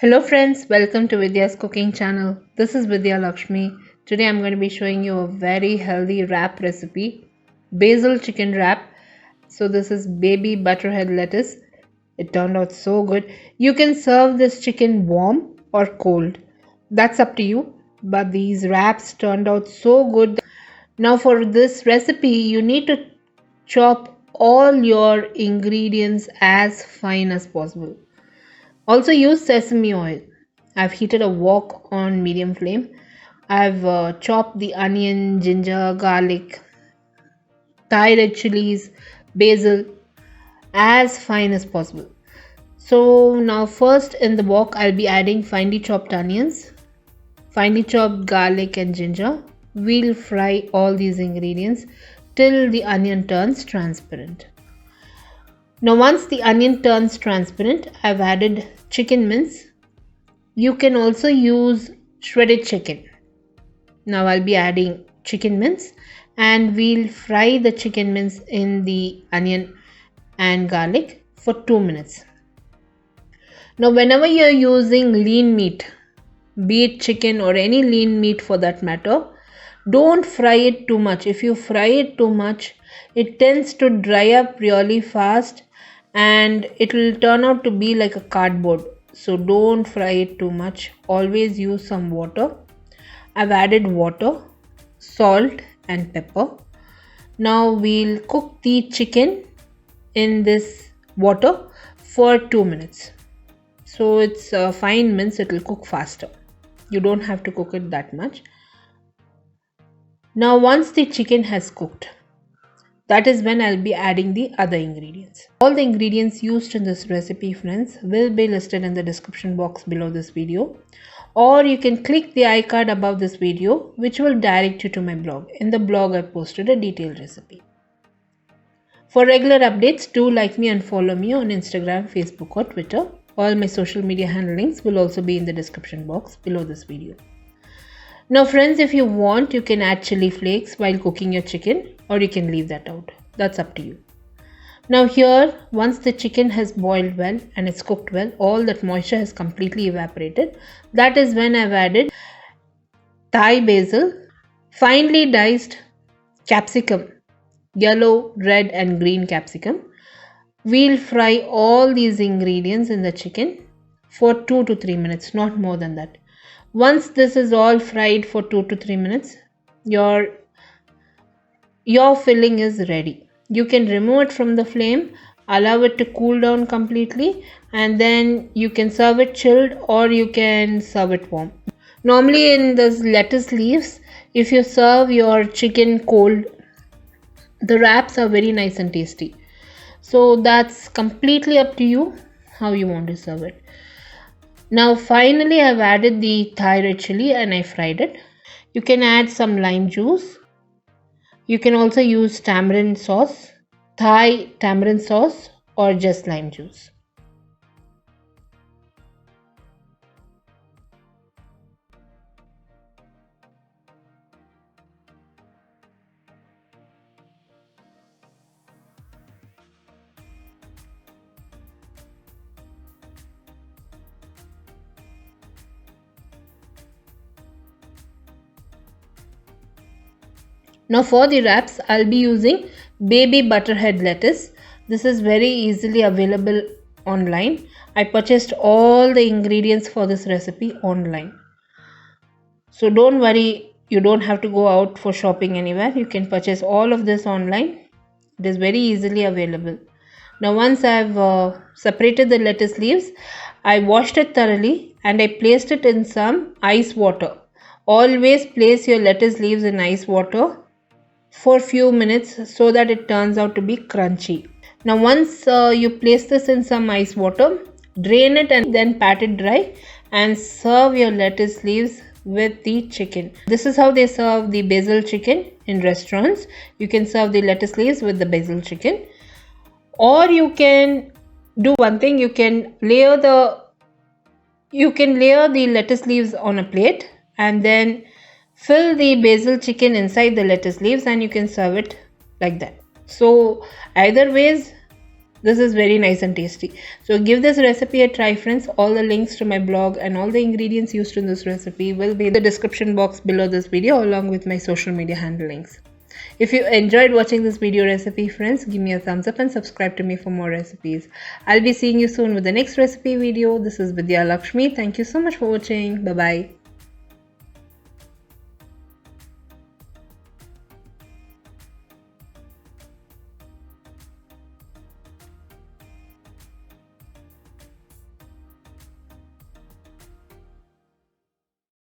Hello friends, welcome to Vidyascooking channel. This is Vidya Lakshmi. Today I'm going to be showing you a very healthy wrap recipe, basil chicken wrap. So this is baby butterhead lettuce. It turned out so good. You can serve this chicken warm or cold. That's up to you. But these wraps turned out so good. Now for this recipe, you need to chop all your ingredients as fine as possible. Also use sesame oil. I've heated a wok on medium flame. I've chopped the onion, ginger, garlic, Thai red chilies, basil as fine as possible. So now first in the wok I'll be adding finely chopped onions, finely chopped garlic and ginger. We'll fry all these ingredients till the onion turns transparent. Now once the onion turns transparent, I've added chicken mince. You can also use shredded chicken. Now I'll be adding chicken mince and we'll fry the chicken mince in the onion and garlic for 2 minutes. Now whenever you're using lean meat, be it chicken or any lean meat for that matter, don't fry it too much. If you fry it too much, it tends to dry up really fast and it will turn out to be like a cardboard. So don't fry it too much. Always use some water. I've added water, salt and pepper. Now we'll cook the chicken in this water for 2 minutes. So it's fine mince, it will cook faster. You don't have to cook it that much. Now once the chicken has cooked, that is when I'll be adding the other ingredients. All the ingredients used in this recipe, friends, will be listed in the description box below this video. Or you can click the icon above this video, which will direct you to my blog. In the blog, I posted a detailed recipe. For regular updates, do like me and follow me on Instagram, Facebook or Twitter. All my social media handle links will also be in the description box below this video. Now friends, if you want, you can add chili flakes while cooking your chicken, or you can leave that out. That's up to you. Now here, once the chicken has boiled well and it's cooked well, all that moisture has completely evaporated. That is when I've added Thai basil, finely diced capsicum, yellow, red and green capsicum. We'll fry all these ingredients in the chicken for 2 to 3 minutes, not more than that. Once this is all fried for 2 to 3 minutes, your filling is ready. You can remove it from the flame, allow it to cool down completely, and then you can serve it chilled or you can serve it warm. Normally in this lettuce leaves, if you serve your chicken cold, the wraps are very nice and tasty. So that's completely up to you how you want to serve it. Now finally I've added the Thai red chili and I fried it. You can add some lime juice. You can also use tamarind sauce, Thai tamarind sauce or just lime juice. Now for the wraps, I'll be using baby butterhead lettuce. This is very easily available online. I purchased all the ingredients for this recipe online. So don't worry, you don't have to go out for shopping anywhere. You can purchase all of this online. It is very easily available. Now once I've separated the lettuce leaves, I washed it thoroughly and I placed it in some ice water. Always place your lettuce leaves in ice water for few minutes so that it turns out to be crunchy. Now once you place this in some ice water, drain it and then pat it dry and serve your lettuce leaves with the chicken. This is how they serve the basil chicken in restaurants. You can serve the lettuce leaves with the basil chicken, or you can do one thing. You can layer the lettuce leaves on a plate and then fill the basil chicken inside the lettuce leaves and you can serve it like that. So either ways This is very nice and tasty. So give this recipe a try, friends. All the links to my blog and all the ingredients used in this recipe will be in the description box below this video, along with my social media handle links. If you enjoyed watching this video recipe, friends, give me a thumbs up and subscribe to me for more recipes. I'll be seeing you soon with the next recipe video. This is Vidya Lakshmi. Thank you so much for watching. Bye bye.